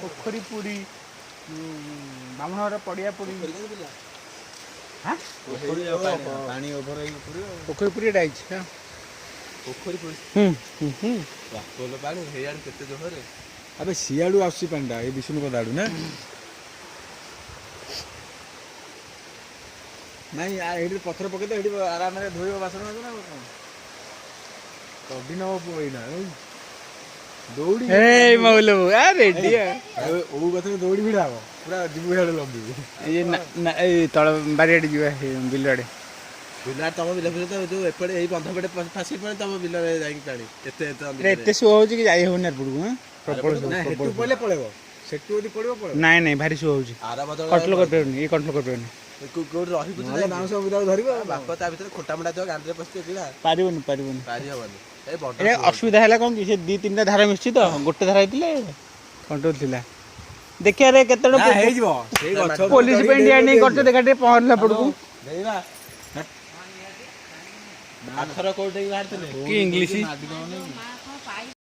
पोखरी पूरी बामणर पड़िया पूरी हाँ पानी ओभर पोखरी पूरी डाइछ पोखरी पूरी बापोल पानी हेयाड केते जोहरे अबे सियाडू आसी पांडा ए विष्णु पदाडू ना नहीं यार एडी पत्थर पके तो एडी आराम रे धोइबो बासन ना कभी न हो ना दौड़ी ए मौलो आ रेडी ओ गथरे दौड़ी भिड़ाबो पूरा जिबु हेड लंबी ये ना ए तळ बारियाडी जीवा बिलडे बिला तम बिला फिर तो जो एपड़े एई बंध पड़े फासी पड़े तम बिला रे जाई पानी एते एते सो हो कि जाई होना पड़ू हां प्रबल ना हेतु पले पळेबो सेटु ओदी पड़िबो पळे नहीं नहीं भारी सो हो आरा बदल कंट्रोल कर पेउनी ये कंट्रोल कर पेउनी कोड रही बुझ ना नाउ सब बिदा धरिबो बाप ता भीतर खोटा मोटा जो गांडरे पस्ते बिला पारिबोनी पारी हबनी ए बड ए असुविधा हैला कोन कि से 2-3टा धारा मिछि तो गोटे धारा हितले कंट्रोल थिला देखिया रे केतडो ना हे जिवो सेई गछ पुलिस पेंडिया नहीं करते देखा टे पहरला पड़ू देइबा आखर कोड बाहर तले की इंग्लिश